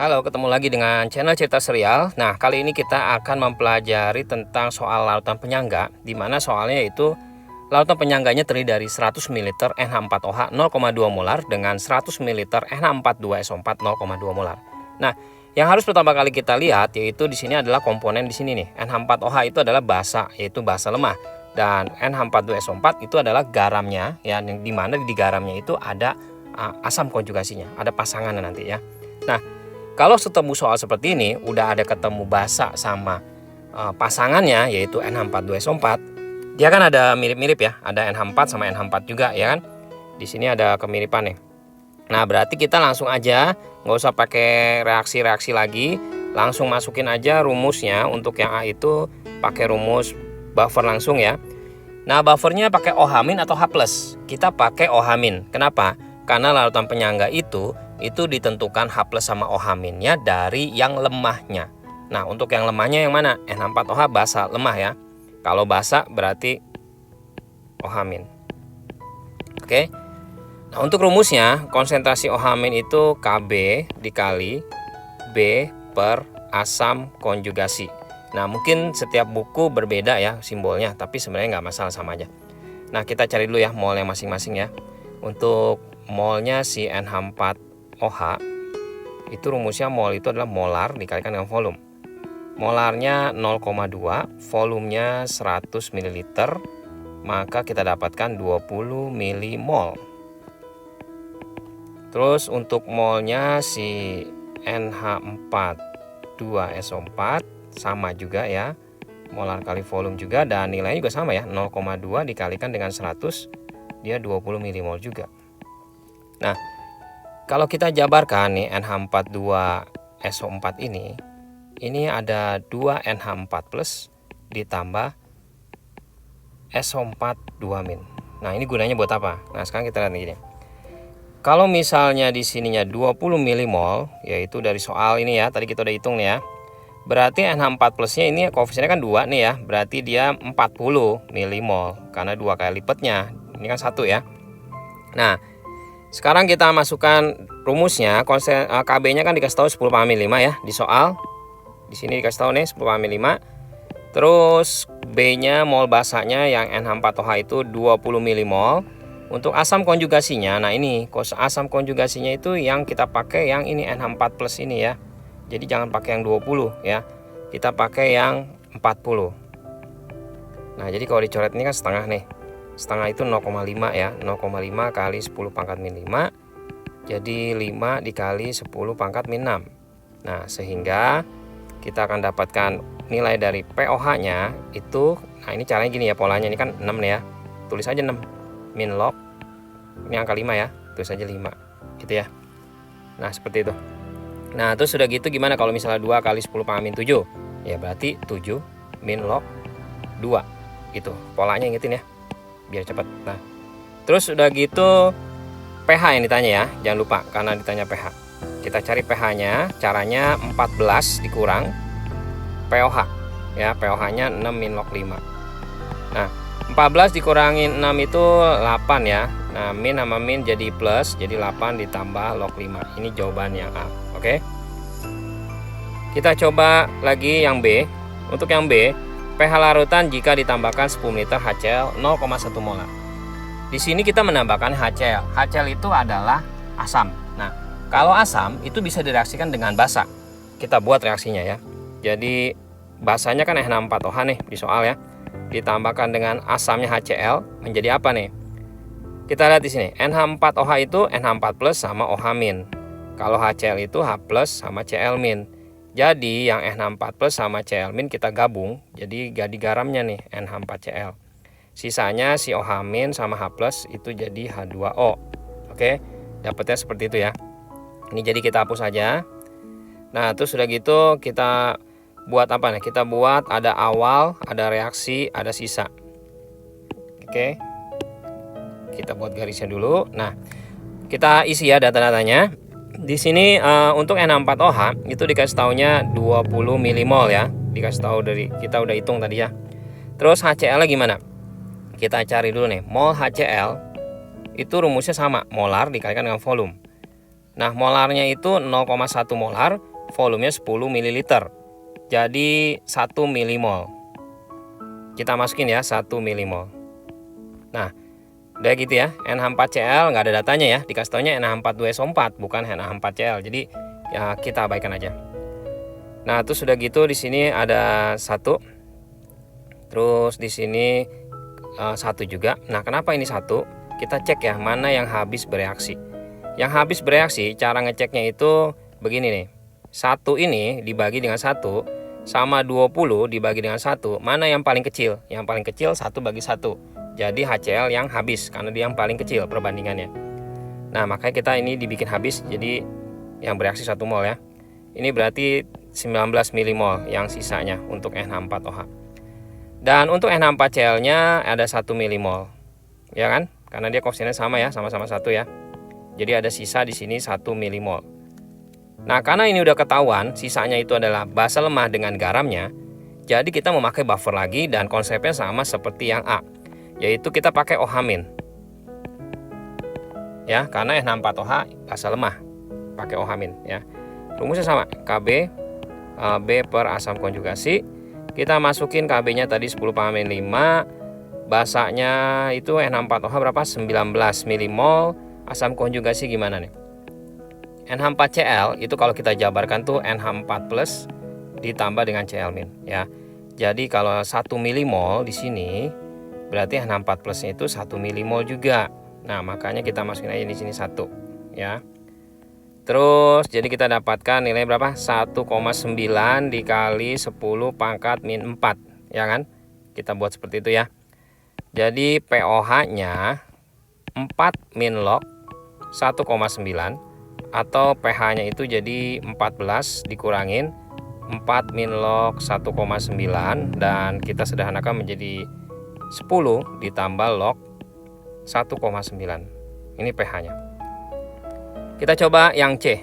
Halo, ketemu lagi dengan channel Cerita Serial. Nah, kali ini kita akan mempelajari tentang soal lautan penyangga, di mana soalnya yaitu lautan penyangganya terdiri dari 100 ml NH4OH 0,2 molar dengan 100 ml NH42SO4 0,2 molar. Nah, yang harus pertama kali kita lihat yaitu di sini adalah komponen di sini nih. NH4OH itu adalah basa, yaitu basa lemah, dan NH42SO4 itu adalah garamnya, ya, yang di mana di garamnya itu ada asam konjugasinya, ada pasangannya nanti ya. Nah, kalau ketemu soal seperti ini, udah ada ketemu basa sama pasangannya yaitu NH42SO4, dia kan ada mirip-mirip ya, ada NH4 sama NH4 juga ya kan. Di sini ada kemiripan nih. Nah, berarti kita langsung aja, nggak usah pakai reaksi-reaksi lagi, langsung masukin aja rumusnya. Untuk yang A itu pakai rumus buffer langsung ya. Nah, buffernya pakai OH- atau H+. Kita pakai OH-. Kenapa? Karena lautan penyangga itu ditentukan H+ sama OH- dari yang lemahnya. Nah, untuk yang lemahnya yang mana? NH4OH basa lemah ya. Kalau basa berarti OH-. Oke. Nah, untuk rumusnya konsentrasi OH- itu Kb dikali B per asam konjugasi. Nah, mungkin setiap buku berbeda ya simbolnya, tapi sebenarnya nggak masalah, sama aja. Nah, kita cari dulu ya molnya masing-masing ya. Untuk molnya si NH4OH itu rumusnya mol itu adalah molar dikalikan dengan volume. Molarnya 0,2, volumenya 100 ml, maka kita dapatkan 20 milimol. Terus untuk molnya si NH42SO4 sama juga ya, molar kali volume juga, dan nilainya juga sama ya, 0,2 dikalikan dengan 100, dia 20 milimol juga. Nah, kalau kita jabarkan nih NH42SO4 ini ada 2 NH4+ ditambah SO4 2-. Nah, ini gunanya buat apa? Nah, sekarang kita lihat nih gini. Kalau misalnya di sininya 20 milimol, yaitu dari soal ini ya, tadi kita udah hitung nih ya. Berarti NH4+-nya ini koefisiennya kan 2 nih ya, berarti dia 40 milimol karena 2 kali lipatnya. Ini kan 1 ya. Nah, sekarang kita masukkan rumusnya. Kb-nya kan dikasih tahu 10⁻5 ya di soal. Di sini dikasih tahu nih 10⁻5. Terus B-nya mol basanya yang NH4OH itu 20 milimol. Untuk asam konjugasinya, nah ini asam konjugasinya itu yang kita pakai yang ini NH4+ ini ya. Jadi jangan pakai yang 20 ya. Kita pakai yang 40. Nah, jadi kalau dicoret ini kan setengah nih. Setengah itu 0,5 ya, 0,5 kali 10⁻⁵, jadi 5 dikali 10⁻⁻⁶. Nah, sehingga kita akan dapatkan nilai dari POH-nya itu, nah ini caranya gini ya, polanya ini kan 6 nih ya, tulis aja 6 min log, ini angka 5 ya, tulis aja 5 gitu ya. Nah, seperti itu. Nah, terus sudah gitu gimana kalau misalnya 2 kali 10⁻⁷, ya berarti 7 min log 2 gitu, polanya ingetin ya biar cepat. Nah, terus udah gitu pH yang ditanya ya, jangan lupa karena ditanya pH. Kita cari pH-nya, caranya 14 dikurang POH ya, POH-nya 6 min log 5. Nah, 14 dikurangin 6 itu 8 ya. Nah, min sama min jadi plus, jadi 8 ditambah log 5. Ini jawaban yang A. Oke. Kita coba lagi yang B. Untuk yang B, pH larutan jika ditambahkan 10 liter HCl 0,1 molar. Di sini kita menambahkan HCl. HCl itu adalah asam. Nah, kalau asam itu bisa direaksikan dengan basa. Kita buat reaksinya ya. Jadi basanya kan NH4OH nih di soal ya. Ditambahkan dengan asamnya HCl menjadi apa nih? Kita lihat di sini. NH4OH itu NH4+ sama OH-. Kalau HCl itu H+ sama Cl-. Jadi yang NH4+ sama Cl- kita gabung, jadi garamnya nih NH4Cl. Sisanya si OH- sama H+ itu jadi H2O. Oke, dapatnya seperti itu ya. Ini jadi kita hapus aja. Nah, terus sudah gitu kita buat apa nih? Kita buat ada awal, ada reaksi, ada sisa. Oke. Kita buat garisnya dulu. Nah, kita isi ya data-datanya. Di sini untuk NH4OH itu dikasih taunya 20 milimol ya. Dikasih tahu dari kita udah hitung tadi ya. Terus HCl gimana? Kita cari dulu nih. Mol HCl itu rumusnya sama, molar dikalikan dengan volume. Nah, molarnya itu 0,1 molar volumenya 10 ml. Jadi 1 milimol. Kita masukin ya 1 milimol. Nah, udah gitu ya. NH4Cl nggak ada datanya ya. Dikasih taunya NH42SO4 bukan NH4Cl. Jadi ya kita abaikan aja. Nah, terus sudah gitu di sini ada 1. Terus di sini 1 juga. Nah, kenapa ini 1? Kita cek ya mana yang habis bereaksi. Yang habis bereaksi cara ngeceknya itu begini nih. 1 ini dibagi dengan 1 sama 20 dibagi dengan 1, mana yang paling kecil? Yang paling kecil 1 bagi 1. Jadi HCl yang habis karena dia yang paling kecil perbandingannya. Nah, makanya kita ini dibikin habis, jadi yang bereaksi 1 mol ya. Ini berarti 19 milimol yang sisanya untuk NH4OH. Dan untuk NH4Cl-nya ada 1 milimol. Ya kan? Karena dia koefisiennya sama ya, sama-sama 1 ya. Jadi ada sisa di sini 1 milimol. Nah, karena ini udah ketahuan sisanya itu adalah basa lemah dengan garamnya, jadi kita memakai buffer lagi dan konsepnya sama seperti yang A, yaitu kita pakai OH-. Ya, karena NH4OH basa lemah, pakai OH- ya. Rumusnya sama, Kb B per asam konjugasi. Kita masukin Kb-nya tadi 10⁻⁵, basanya itu NH4OH berapa? 19 milimol. Asam konjugasi gimana nih? NH4Cl itu kalau kita jabarkan tuh NH4+ ditambah dengan Cl- ya. Jadi kalau 1 milimol di sini berarti NH4+-nya itu 1 milimol juga. Nah, makanya kita masukin aja di sini 1 ya. Terus jadi kita dapatkan nilai berapa? 1,9 dikali 10⁻⁴, ya kan? Kita buat seperti itu ya. Jadi pOH-nya 4 min log 1,9, atau pH-nya itu jadi 14 dikurangin 4 min log 1,9, dan kita sederhanakan menjadi 10 ditambah log 1,9. Ini pH-nya. Kita coba yang C.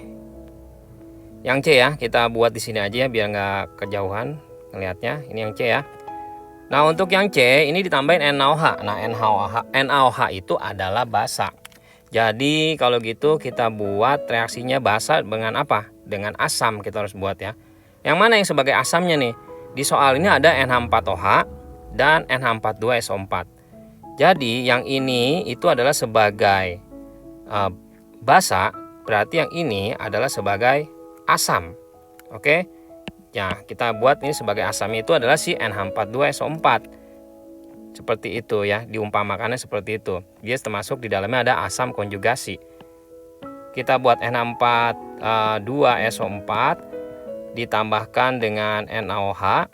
Yang C ya, kita buat di sini aja ya biar nggak kejauhan ngelihatnya. Ini yang C ya. Nah, untuk yang C ini ditambahin NaOH. Nah, NaOH itu adalah basa. Jadi kalau gitu kita buat reaksinya basa dengan apa? Dengan asam kita harus buat ya. Yang mana yang sebagai asamnya nih? Di soal ini ada NH4OH dan NH42SO4. Jadi yang ini itu adalah sebagai basa, berarti yang ini adalah sebagai asam. Oke. Ya, kita buat ini sebagai asamnya itu adalah si NH42SO4. Seperti itu ya, diumpamakannya seperti itu. Dia termasuk di dalamnya ada asam konjugasi. Kita buat NH42SO4 ditambahkan dengan NaOH.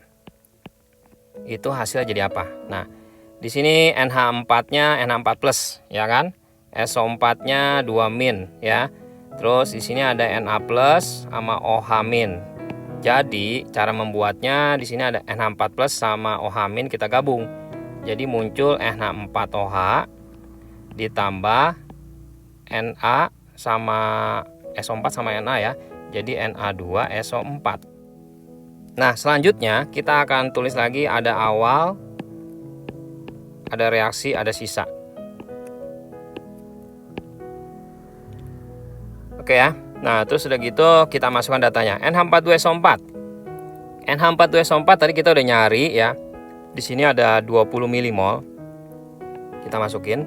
Itu hasilnya jadi apa? Nah, di sini NH4-nya NH4+, ya kan? SO4-nya 2 min ya. Terus di sini ada Na+ sama OH-. Jadi cara membuatnya di sini ada NH4+ sama OH- kita gabung. Jadi muncul NH4OH ditambah Na sama SO4 sama Na ya. Jadi Na2SO4. Nah, selanjutnya kita akan tulis lagi ada awal, ada reaksi, ada sisa. Oke ya. Nah, terus udah gitu kita masukkan datanya. NH42SO4. NH42SO4 tadi kita udah nyari ya. Di sini ada 20 milimol. Kita masukin.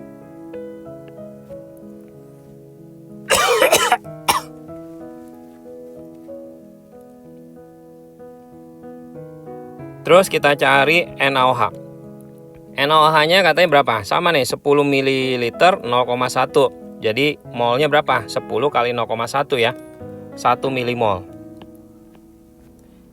Terus kita cari NaOH. NaOH-nya katanya berapa? Sama nih, 10 ml 0,1. Jadi molnya berapa? 10 kali 0,1 ya. 1 milimol.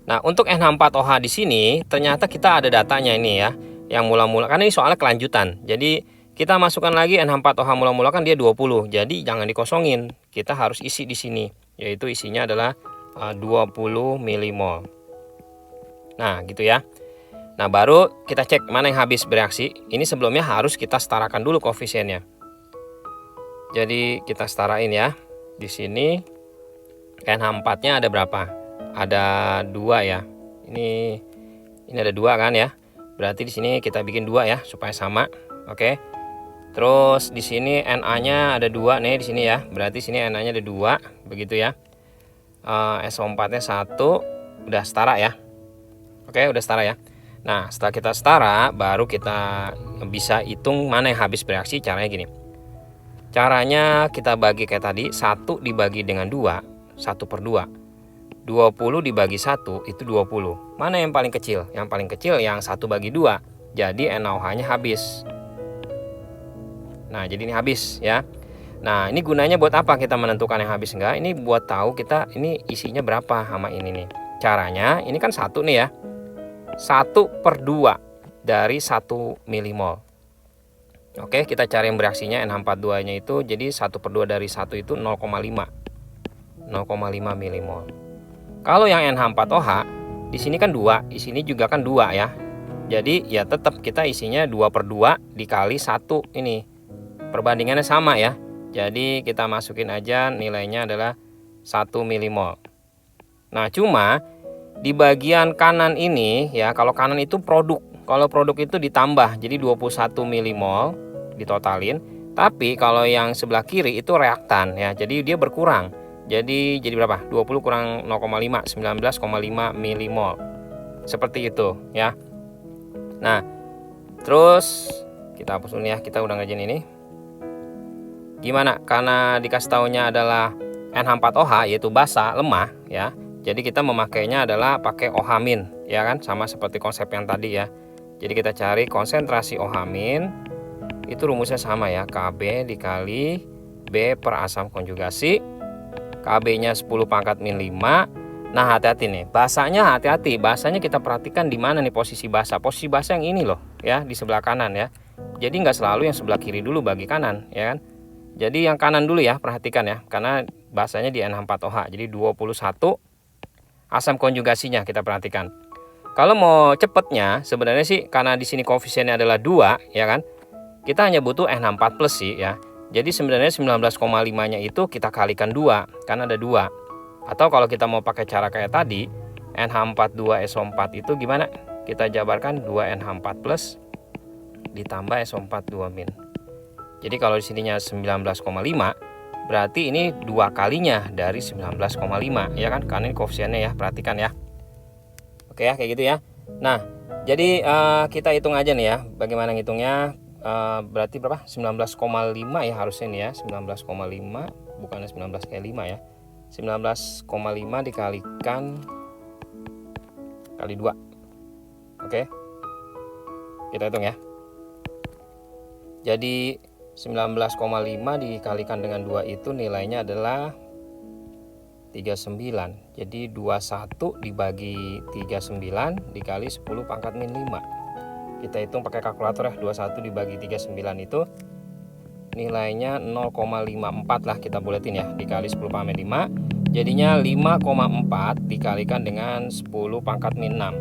Nah, untuk NH4OH di sini ternyata kita ada datanya ini ya, yang mula-mula, karena ini soalnya kelanjutan. Jadi kita masukkan lagi NH4OH mula-mula kan dia 20. Jadi jangan dikosongin. Kita harus isi di sini, yaitu isinya adalah 20 milimol. Nah, gitu ya. Nah, baru kita cek mana yang habis bereaksi. Ini sebelumnya harus kita setarakan dulu koefisiennya. Jadi kita setarain ya. Di sini NH4-nya ada berapa? Ada 2 ya. Ini ada 2 kan ya. Berarti di sini kita bikin 2 ya supaya sama. Oke. Terus di sini Na-nya ada 2 nih di sini ya. Berarti sini Na-nya ada 2, begitu ya. SO4 nya 1 udah setara ya. Oke, udah setara ya. Nah, setelah kita setara, baru kita bisa hitung mana yang habis bereaksi. Caranya gini. Caranya kita bagi kayak tadi, 1 dibagi dengan 2, 1/2. 20 dibagi 1 itu 20. Mana yang paling kecil? Yang paling kecil yang 1/2. Jadi NaOH-nya habis. Nah, jadi ini habis ya. Nah, ini gunanya buat apa kita menentukan yang habis enggak? Ini buat tahu kita ini isinya berapa sama ini nih. Caranya, ini kan 1 nih ya. 1/2 dari 1 milimol. Oke, kita cari yang bereaksinya NH42 nya itu, jadi 1/2 dari 1 itu 0,5 milimol. Kalau yang NH4OH di sini kan 2, di sini juga kan 2 ya. Jadi ya tetap kita isinya 2/2 dikali 1 ini. Perbandingannya sama ya. Jadi kita masukin aja nilainya adalah 1 milimol. Nah, cuma di bagian kanan ini ya, kalau kanan itu produk. Kalau produk itu ditambah, jadi 21 milimol ditotalin. Tapi kalau yang sebelah kiri itu reaktan ya, jadi dia berkurang. Jadi berapa? 20 kurang 0,5, 19,5 milimol. Seperti itu ya. Nah, terus kita hapus dulu ya, kita udah ngerjain ini. Gimana? Karena dikasih taunya adalah NH4OH yaitu basa, lemah ya. Jadi kita memakainya adalah pakai OH- ya kan, sama seperti konsep yang tadi ya. Jadi kita cari konsentrasi OH- itu rumusnya sama ya, Kb dikali B per asam konjugasi. Kb-nya 10 pangkat min 5. Nah, hati-hati nih, basanya hati-hati. Basanya kita perhatikan di mana nih posisi basa. Posisi basa yang ini loh ya, di sebelah kanan ya. Jadi nggak selalu yang sebelah kiri dulu bagi kanan ya kan. Jadi yang kanan dulu ya, perhatikan ya, karena basanya di NH4OH. Jadi 21 asam konjugasinya kita perhatikan. Kalau mau cepetnya sebenarnya sih, karena di sini koefisiennya adalah 2 ya kan. Kita hanya butuh NH4 plus sih ya. Jadi sebenarnya 19,5-nya itu kita kalikan 2 karena ada 2. Atau kalau kita mau pakai cara kayak tadi, NH42SO4 itu gimana? Kita jabarkan 2NH4 plus ditambah SO4 2 min. Jadi kalau di sininya 19,5, berarti ini 2 kalinya dari 19,5 ya kan, karena ini koefisiennya ya, perhatikan ya. Oke ya, kayak gitu ya. Nah, jadi kita hitung aja nih ya, bagaimana ngitungnya. Berarti berapa? 19,5 ya harusnya nih ya, 19,5 bukannya 19 kayak 5 ya. 19,5 dikalikan kali 2. Oke. Kita hitung ya. Jadi 19,5 dikalikan dengan 2 itu nilainya adalah 39. Jadi 21 dibagi 39 dikali 10 pangkat min 5. Kita hitung pakai kalkulator ya. 21 dibagi 39 itu nilainya 0,54 lah, kita buletin ya, dikali 10 pangkat min 5. Jadinya 5,4 dikalikan dengan 10 pangkat min 6.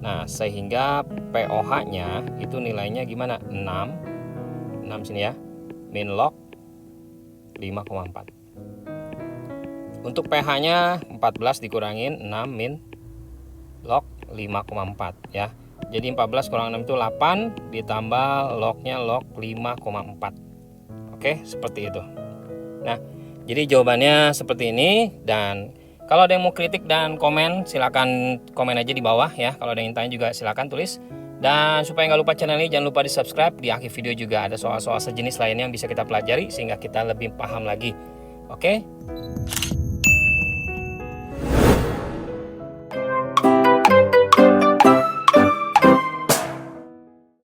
Nah, sehingga POH-nya itu nilainya gimana? 6 sini ya, min log 5,4. Untuk pH-nya 14 dikurangin 6 min log 5,4 ya. Jadi 14 kurang 6 itu 8, ditambah lognya log 5,4. Oke, seperti itu. Nah, jadi jawabannya seperti ini. Dan kalau ada yang mau kritik dan komen, silakan komen aja di bawah ya. Kalau ada yang tanya juga silakan tulis. Dan supaya nggak lupa channel ini, jangan lupa di subscribe. Di akhir video juga ada soal-soal sejenis lainnya yang bisa kita pelajari sehingga kita lebih paham lagi. Oke.